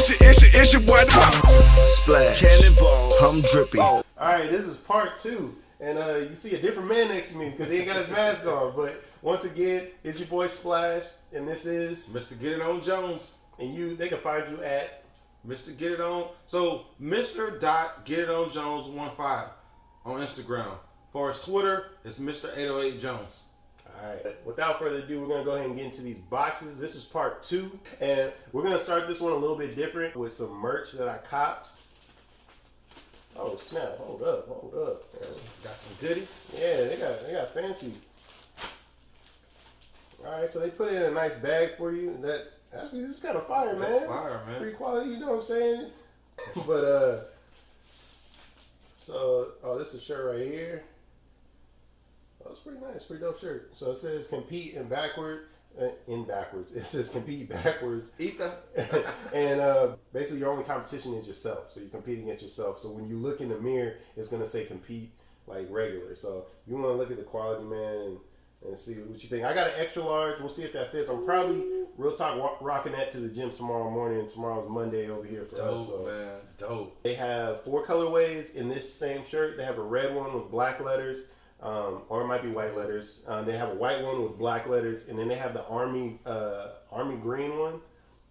It's your boy. Splash. Cannonball. I'm drippy. All right, this is part 2. And you see a different man next to me because he ain't got his mask on. But once again, it's your boy Splash, and this is Mr. Getitonjones. And they can find you at Mr. Get It On. So Mr. Getitonjones15 on Instagram. For his Twitter, it's Mr. 808 Jones. All right. Without further ado, we're gonna go ahead and get into these boxes. This is part 2, and we're gonna start this one a little bit different with some merch that I copped. Oh snap! Hold up! Got some goodies. Yeah, they got fancy. All right, so they put it in a nice bag for you. That actually, this is kind of fire, man. That's fire, man. Pretty quality, you know what I'm saying? But this is a shirt right here. Oh, it's pretty nice, pretty dope shirt. So it says compete backwards. It says compete backwards. Ether. And basically your only competition is yourself. So you're competing against yourself. So when you look in the mirror, it's gonna say compete like regular. So you wanna look at the quality, man, and see what you think. I got an extra large. We'll see if that fits. I'm probably real talk rocking that to the gym tomorrow morning, and tomorrow's Monday over here for us. So man, dope. They have 4 colorways in this same shirt. They have a red one with black letters. Or it might be white letters. They have a white one with black letters, and then they have the army green one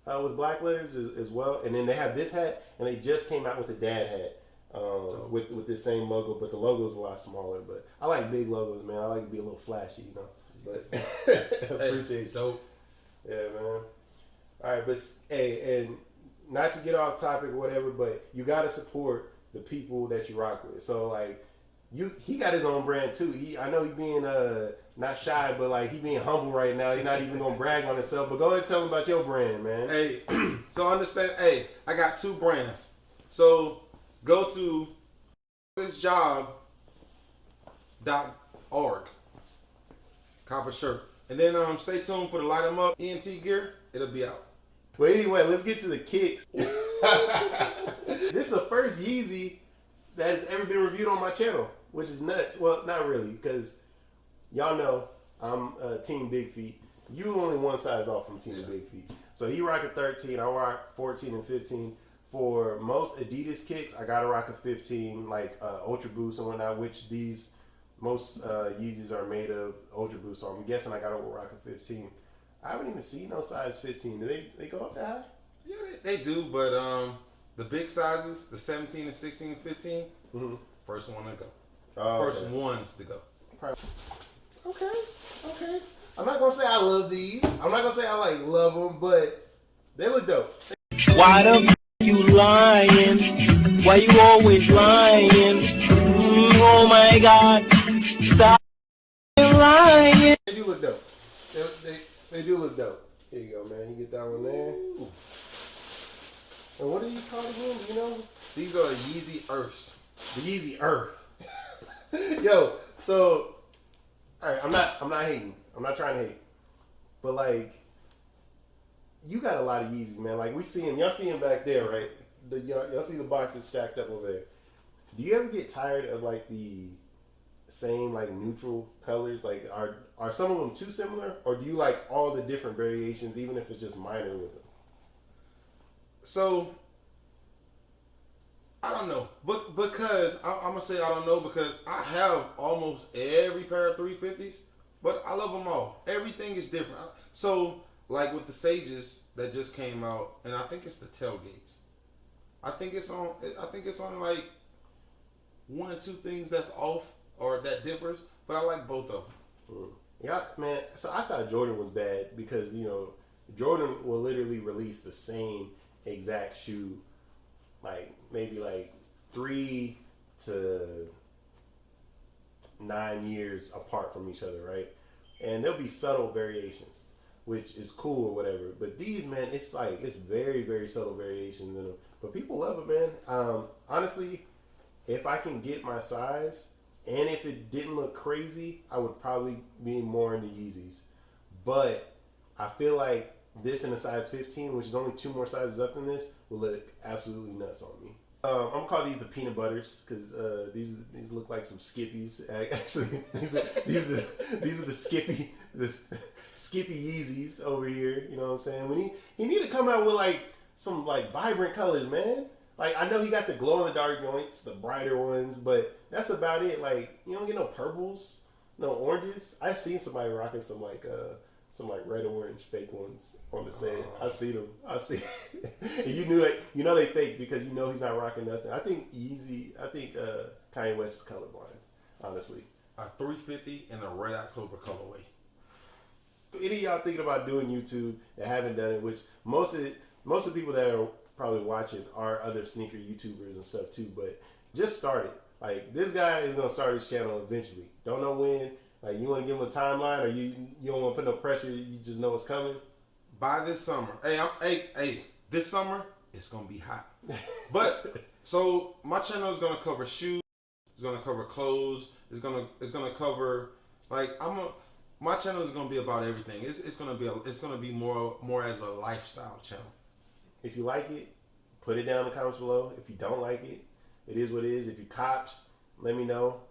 with black letters as well. And then they have this hat, and they just came out with a dad hat with this same logo, but the logo is a lot smaller. But I like big logos, man. I like to be a little flashy, you know. But appreciate you. Dope. Yeah, man. All right, but hey, and not to get off topic or whatever, but you gotta support the people that you rock with. So like. He got his own brand too. I know he being not shy, but like he being humble right now. He's not even gonna brag on himself. But go ahead and tell him about your brand, man. Hey, so understand. Hey, I got 2 brands. So go to thisjob.org, copper shirt, and then stay tuned for the Light 'em Up ENT gear. It'll be out. But anyway, let's get to the kicks. This is the first Yeezy that has ever been reviewed on my channel, which is nuts. Well, not really, because y'all know I'm Team Big Feet. You only one size off from Team Big Feet. So he rock a 13, I rock 14 and 15. For most Adidas kicks, I gotta rock a 15, like Ultra Boost and whatnot, which most Yeezys are made of Ultra Boost. So I'm guessing I gotta rock a 15. I haven't even seen no size 15. Do they go up that high? Yeah, they do, but the big sizes, the 17, the 16, and 15, first one to go. First ones to go. Okay. I'm not gonna say I love these. I'm not gonna say I love them, but they look dope. Why the you lying? Why you always lying? Oh my God! Stop lying. They do look dope. They do look dope. Here you go, man. You get that one there. Ooh. And what are these called again? Do you know? These are Yeezy Earths. The Yeezy Earth. Yo, so all right, I'm not hating. I'm not trying to hate. But like, you got a lot of Yeezys, man. Like y'all see them back there, right? Y'all see the boxes stacked up over there. Do you ever get tired of like the same like neutral colors? Like are some of them too similar, or do you like all the different variations, even if it's just minor with them? So, I don't know. But because, I'm going to say I don't know because I have almost every pair of 350s, but I love them all. Everything is different. So, like with the Sages that just came out, and I think it's the tailgates. I think it's on like 1 or 2 things that's off or that differs, but I like both of them. Yeah, man. So I thought Jordan was bad because, you know, Jordan will literally release the same exact shoe maybe 3 to 9 years apart from each other, right? And there'll be subtle variations, which is cool or whatever. But these, man, it's very, very subtle variations in them. But people love it, man. Honestly, if I can get my size and if it didn't look crazy, I would probably be more into Yeezys. But I feel like this in a size 15, which is only 2 more sizes up than this, will look absolutely nuts on me. I'm gonna call these the peanut butters because these look like some Skippies. Actually, these are the Skippy Yeezys over here. You know what I'm saying? When he need to come out with like some like vibrant colors, man. Like I know he got the glow in the dark joints, the brighter ones, but that's about it. Like you don't get no purples, no oranges. I seen somebody rocking some like red orange fake ones on the set. I see them. I see. And you knew it. You know they fake because you know he's not rocking nothing. I think Yeezy. I think Kanye West is colorblind. Honestly. A 350 in a Red October colorway. Any of y'all thinking about doing YouTube that haven't done it, which most of the people that are probably watching are other sneaker YouTubers and stuff too, but just start it. Like this guy is gonna start his channel eventually. Don't know when. Like you want to give him a timeline, or you don't want to put no pressure. You just know it's coming. By this summer, this summer it's gonna be hot. But so my channel is gonna cover shoes. It's gonna cover clothes. It's gonna cover my channel is gonna be about everything. It's gonna be more as a lifestyle channel. If you like it, put it down in the comments below. If you don't like it, it is what it is. If you cops, let me know.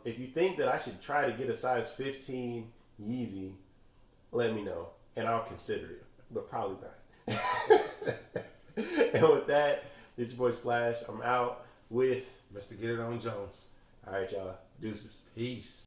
If you think that I should try to get a size 15 Yeezy, let me know, and I'll consider it, but probably not. And with that, it's your boy Splash. I'm out with Mr. Getitonjones. All right, y'all. Deuces. Peace.